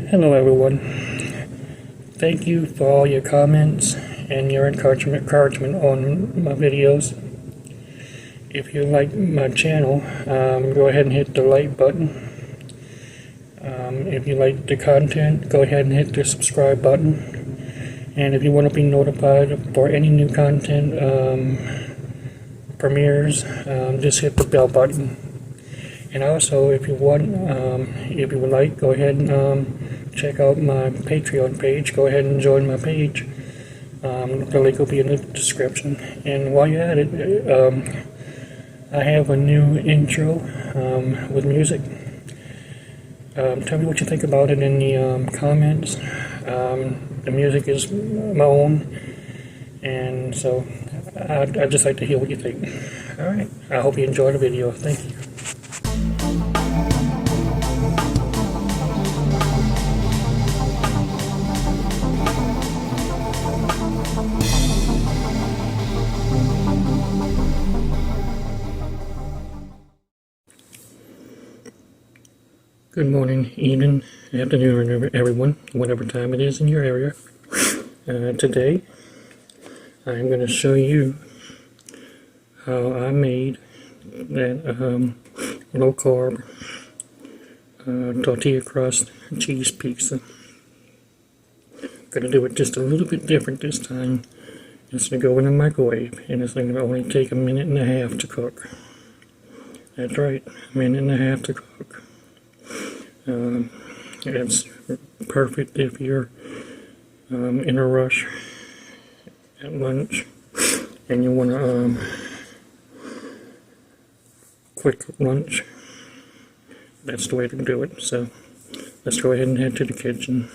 Hello everyone. Thank you for all your comments and your encouragement on my videos. If you like my channel, go ahead and hit the like button. If you like the content, go ahead and hit the subscribe button. And if you want to be notified for any new content premieres, just hit the bell button. And also, if you would like, go ahead and check out my Patreon page. Go ahead and join my page. The link will be in the description. And while you're at it, I have a new intro with music. Tell me what you think about it in the comments. The music is my own, and so I'd just like to hear what you think. Alright, I hope you enjoy the video. Thank you. Good morning, evening, afternoon, everyone, whatever time it is in your area. Today, I'm going to show you how I made that low-carb tortilla crust cheese pizza. Going to do it just a little bit different this time. It's going to go in the microwave, and it's going to only take 1.5 minutes to cook. That's right, 1.5 minutes to cook. It's perfect if you're in a rush at lunch and you want a quick lunch. That's the way to do it. So let's go ahead and head to the kitchen.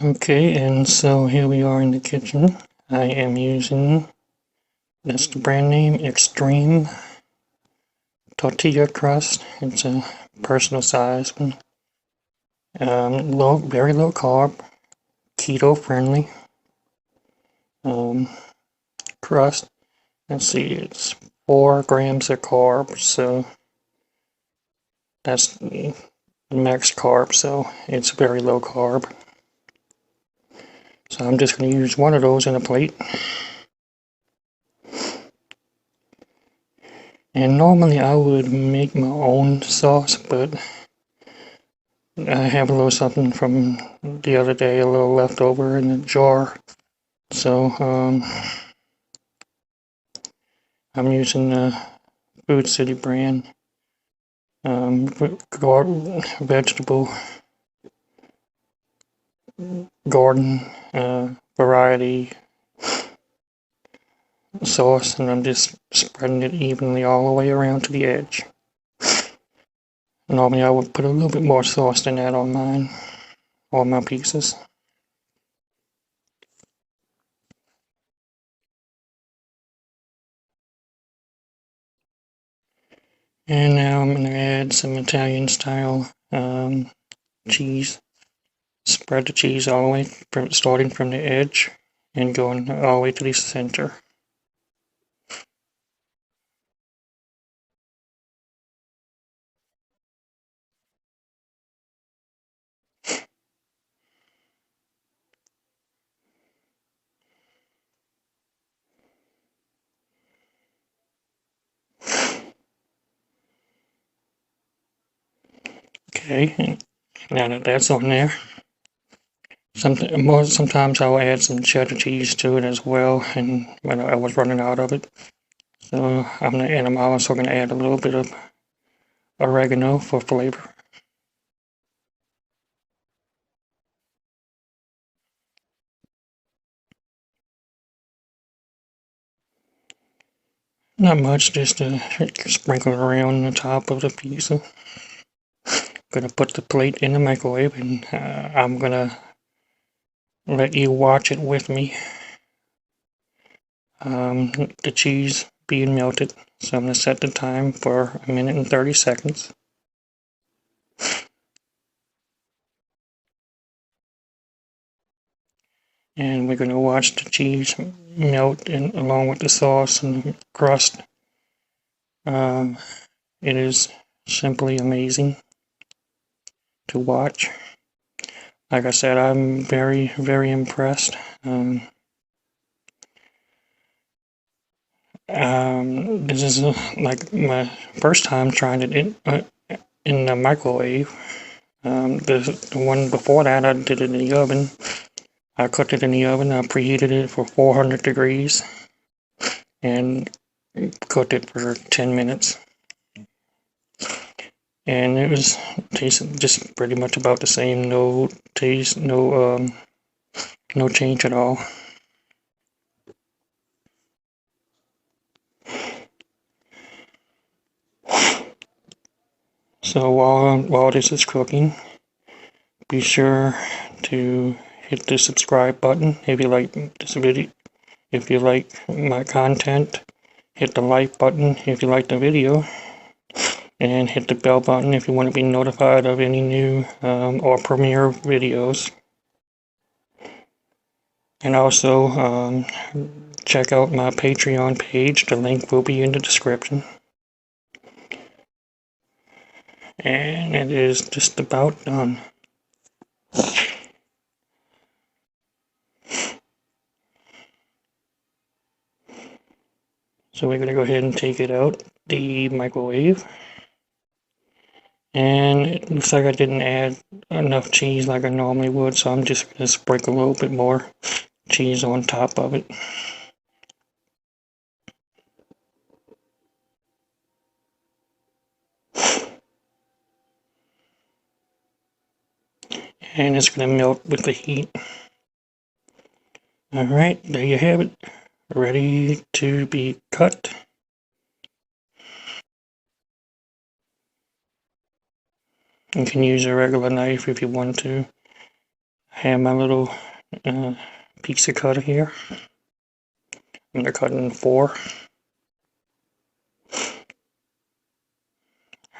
Okay, and so here we are in the kitchen. I am using, that's the brand name, Extreme tortilla crust. It's a personal size one. Very low carb, keto friendly crust. Let's see, it's 4 grams of carbs, so that's the max carb, so it's very low carb. So I'm just going to use one of those in a plate. And normally I would make my own sauce, but I have a little something from the other day, a little leftover in a jar. So I'm using the Food City brand vegetable garden variety sauce, and I'm just spreading it evenly all the way around to the edge. Normally I would put a little bit more sauce than that on mine, on my pieces. And now I'm going to add some Italian style cheese. Spread the cheese all the way, starting from the edge and going all the way to the center. Okay, now that that's on there, sometimes I'll add some cheddar cheese to it as well, and when I was running out of it, so I'm also going to add a little bit of oregano for flavor. Not much, just to sprinkle it around the top of the pizza. Gonna put the plate in the microwave, and I'm gonna let you watch it with me. The cheese being melted, so I'm gonna set the time for 1 minute and 30 seconds. And we're gonna watch the cheese melt in, along with the sauce and the crust. It is simply amazing. to watch. Like I said, I'm very, very impressed. This is like my first time trying it in the microwave. The one before that, I did it in the oven. I cooked it in the oven. I preheated it for 400 degrees and cooked it for 10 minutes. And it was tasted just pretty much about the same. No taste, no change at all. So while this is cooking, be sure to hit the subscribe button if you like this video. If you like my content, hit the like button if you like the video, and hit the bell button if you want to be notified of any new or premiere videos. And also check out my Patreon page. The link will be in the description. And it is just about done. So we're going to go ahead and take it out the microwave. And it looks like I didn't add enough cheese like I normally would, so I'm just going to sprinkle a little bit more cheese on top of it. And it's going to melt with the heat. Alright, there you have it. Ready to be cut. You can use a regular knife if you want to. I have my little pizza cutter here. I'm going to cut it in 4.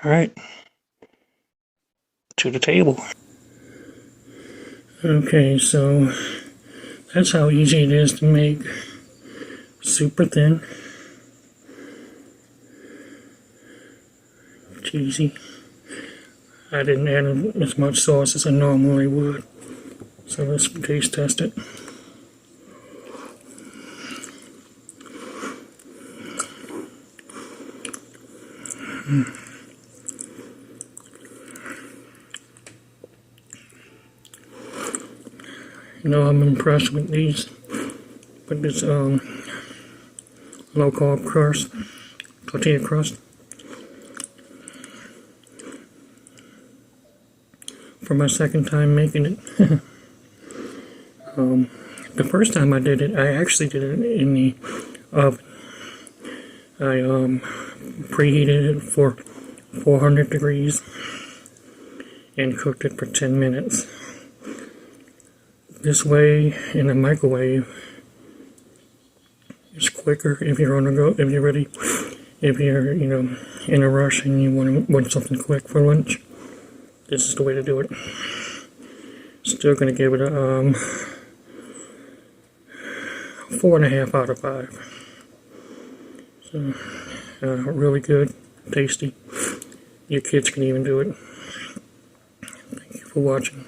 Alright, to the table. Okay, so that's how easy it is to make. Super thin. Cheesy. I didn't add as much sauce as I normally would. So let's taste test it. You know, I'm impressed with these, but this low carb crust, tortilla crust. For my second time making it. The first time I did it, I actually did it in the oven. I preheated it for 400 degrees and cooked it for 10 minutes. This way, in the microwave, it's quicker if you're on the go, if you're ready, if you're, in a rush and you want something quick for lunch. This is the way to do it. Still going to give it a 4.5 out of 5. So, really good, tasty. Your kids can even do it. Thank you for watching.